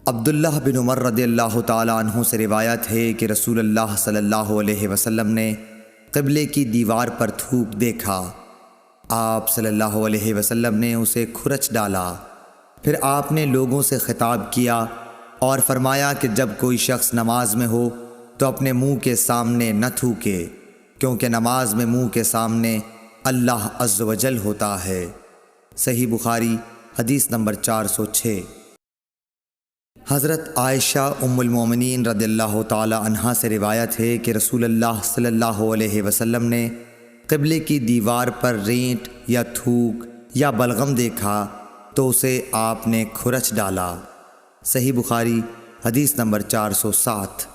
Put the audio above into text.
عبداللہ بن عمر رضی اللہ تعالیٰ عنہ سے روایت ہے کہ رسول اللہ صلی اللہ علیہ وسلم نے قبلے کی دیوار پر تھوک دیکھا۔ آپ صلی اللہ علیہ وسلم نے اسے کھرچ ڈالا۔ پھر آپ نے لوگوں سے خطاب کیا اور فرمایا کہ جب کوئی شخص نماز میں ہو تو اپنے منہ کے سامنے نہ تھوکے، کیونکہ نماز میں منہ کے سامنے اللہ عز و جل ہوتا ہے۔ صحیح بخاری حدیث نمبر 406۔ حضرت عائشہ ام المومنین رضی اللہ تعالی عنہا سے روایت ہے کہ رسول اللہ صلی اللہ علیہ وسلم نے قبلے کی دیوار پر رینٹ یا تھوک یا بلغم دیکھا تو اسے آپ نے کھرچ ڈالا۔ صحیح بخاری حدیث نمبر 407۔